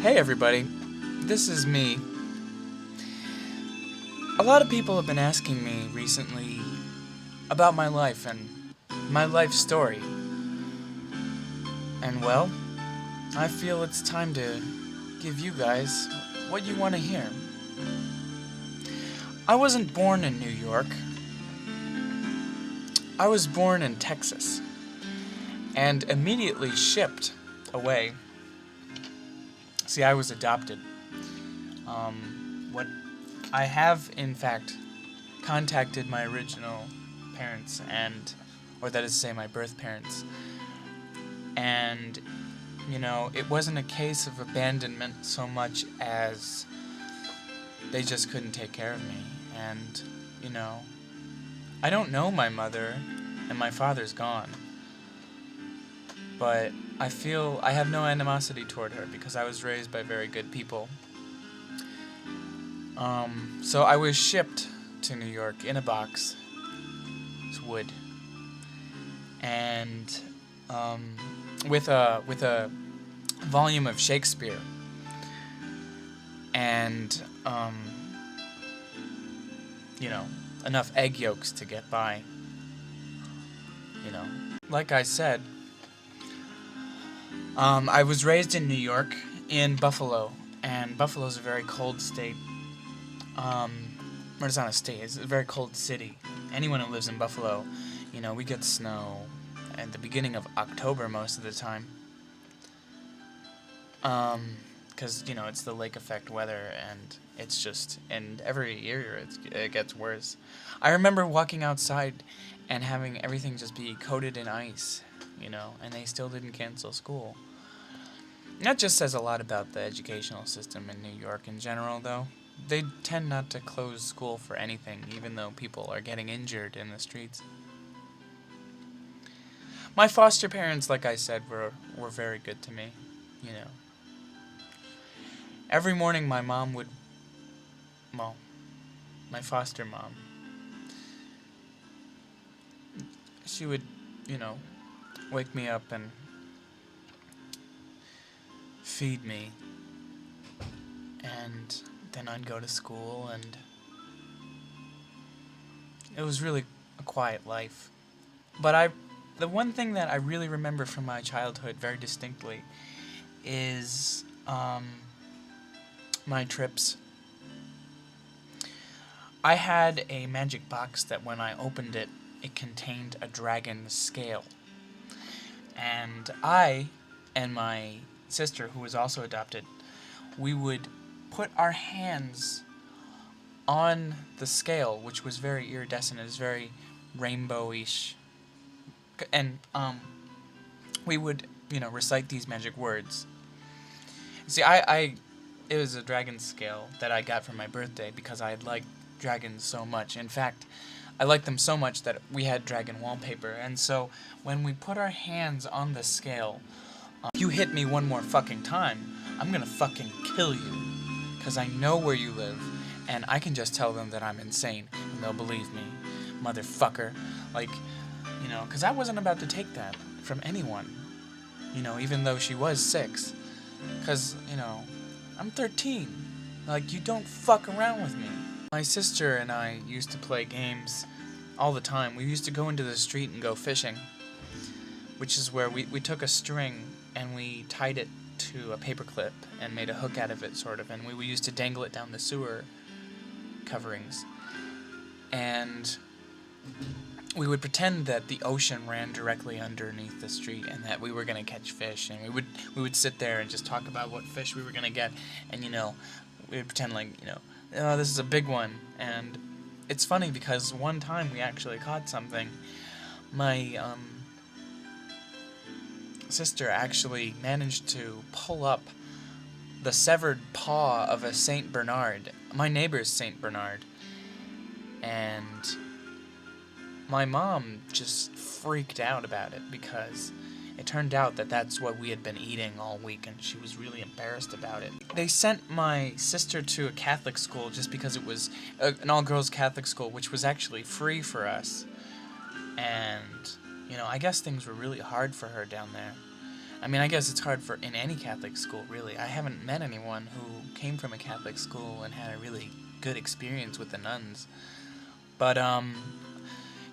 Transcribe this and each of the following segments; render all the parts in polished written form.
Hey everybody, this is me. A lot of people have been asking me recently about my life and my life story. And well, I feel it's time to give you guys what you want to hear. I wasn't born in New York. I was born in Texas and immediately shipped away. See, I was adopted. What I have, in fact, contacted my original parents or that is to say my birth parents, and, it wasn't a case of abandonment so much as they just couldn't take care of me, and, I don't know my mother, and my father's gone, but I feel I have no animosity toward her because I was raised by very good people. So I was shipped to New York in a box. It's wood. And with a volume of Shakespeare. And enough egg yolks to get by. Like I said, I was raised in New York, in Buffalo, and Buffalo's a very cold state. Or it's not a state, it's a very cold city. Anyone who lives in Buffalo, we get snow at the beginning of October most of the time. Because, it's the lake effect weather, and it's just, and every year it gets worse. I remember walking outside and having everything just be coated in ice, and they still didn't cancel school. That just says a lot about the educational system in New York in general, though. They tend not to close school for anything, even though people are getting injured in the streets. My foster parents, like I said, were very good to me, Every morning my mom would, my foster mom, she would, wake me up and feed me, and then I'd go to school, and it was really a quiet life. But the one thing that I really remember from my childhood very distinctly is my trips. I had a magic box that when I opened it, it contained a dragon scale. And I and my sister, who was also adopted, we would put our hands on the scale, which was very iridescent. It was very rainbowish. And we would, recite these magic words. See, it was a dragon scale that I got for my birthday because I liked dragons so much. In fact, I liked them so much that we had dragon wallpaper. And so when we put our hands on the scale, if you hit me one more fucking time, I'm gonna fucking kill you. Because I know where you live, and I can just tell them that I'm insane, and they'll believe me. Motherfucker. Because I wasn't about to take that from anyone. Even though she was 6. Because, I'm 13. You don't fuck around with me. My sister and I used to play games all the time. We used to go into the street and go fishing, which is where we took a string and we tied it to a paperclip and made a hook out of it, sort of, and we used to dangle it down the sewer coverings. And we would pretend that the ocean ran directly underneath the street and that we were going to catch fish, and we would sit there and just talk about what fish we were going to get, and we would pretend oh, this is a big one. And it's funny because one time we actually caught something. My sister actually managed to pull up the severed paw of a Saint Bernard, my neighbor's Saint Bernard, and my mom just freaked out about it because it turned out that that's what we had been eating all week, and she was really embarrassed about it. They sent my sister to a Catholic school just because it was an all-girls Catholic school, which was actually free for us, and I guess things were really hard for her down there. I mean, I guess it's hard for in any Catholic school, really. I haven't met anyone who came from a Catholic school and had a really good experience with the nuns. But,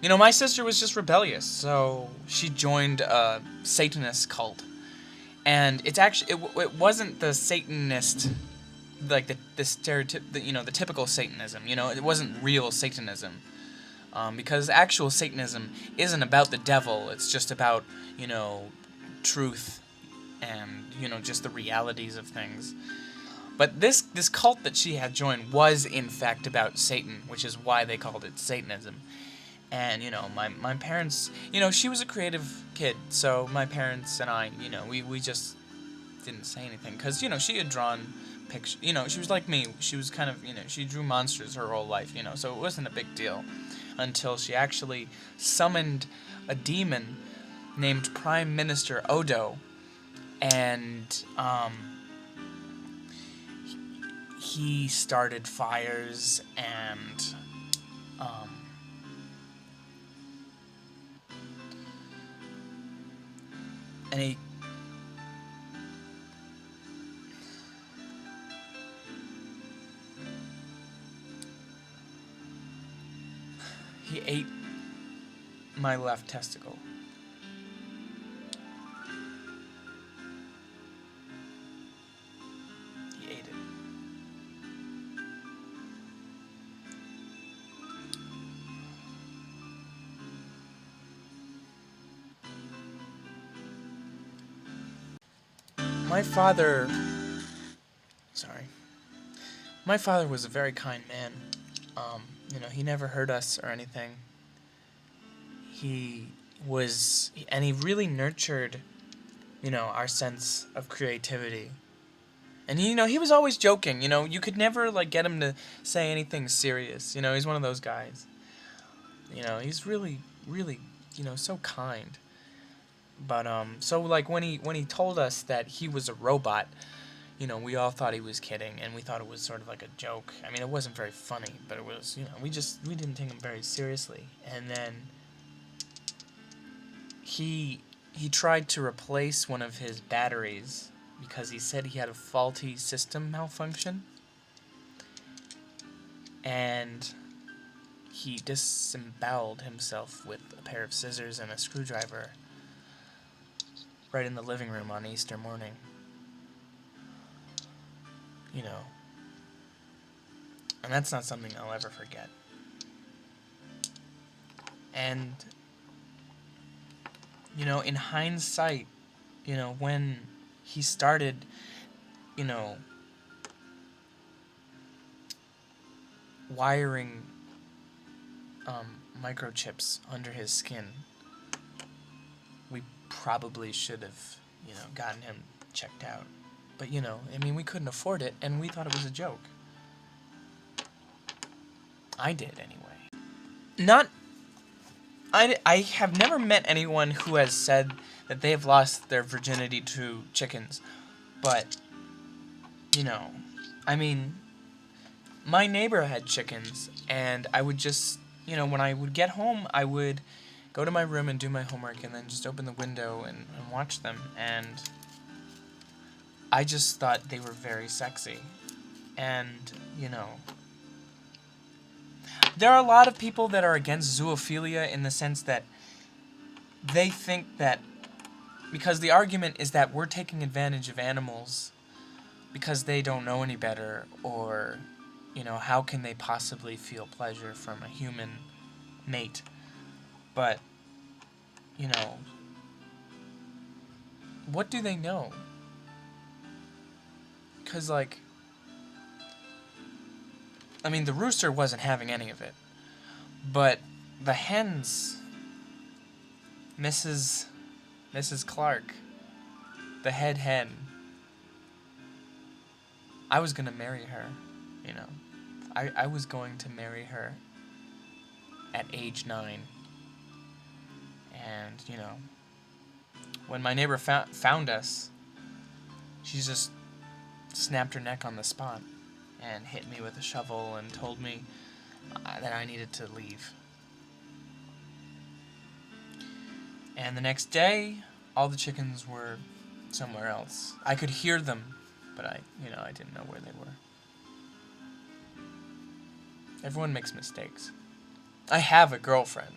my sister was just rebellious, so she joined a Satanist cult. And it's actually, it wasn't the Satanist, like the stereotype, the typical Satanism, it wasn't real Satanism. Because actual Satanism isn't about the devil, it's just about, truth and, just the realities of things. But this cult that she had joined was, in fact, about Satan, which is why they called it Satanism. And, my parents, she was a creative kid, so my parents and I, we just didn't say anything. Because, she had drawn pictures, she was like me. She was kind of, she drew monsters her whole life, so it wasn't a big deal. Until she actually summoned a demon named Prime Minister Odo. And, he started fires and, he ate my left testicle. He ate it. My father was a very kind man. He never hurt us or anything. He really nurtured, our sense of creativity. And, he was always joking, you could never, get him to say anything serious, he's one of those guys. He's really, really, so kind. But, so, when he told us that he was a robot, we all thought he was kidding, and we thought it was sort of like a joke. I mean, it wasn't very funny, but it was, we didn't take him very seriously. And then he tried to replace one of his batteries because he said he had a faulty system malfunction. And he disemboweled himself with a pair of scissors and a screwdriver right in the living room on Easter morning. And that's not something I'll ever forget. And, in hindsight, when he started, wiring microchips under his skin, we probably should have, gotten him checked out. But, we couldn't afford it, and we thought it was a joke. I did, anyway. I have never met anyone who has said that they have lost their virginity to chickens. But, my neighbor had chickens, and I would just, when I would get home, I would go to my room and do my homework, and then just open the window and watch them, and I just thought they were very sexy. And, there are a lot of people that are against zoophilia in the sense that they think that, because the argument is that we're taking advantage of animals because they don't know any better, or, how can they possibly feel pleasure from a human mate? But, what do they know? Because, the rooster wasn't having any of it. But the hens, Mrs. Clark, the head hen, I was going to marry her, I was going to marry her at age 9. And, when my neighbor found us, she just snapped her neck on the spot and hit me with a shovel and told me that I needed to leave. And the next day, all the chickens were somewhere else. I could hear them, but I didn't know where they were. Everyone makes mistakes. I have a girlfriend.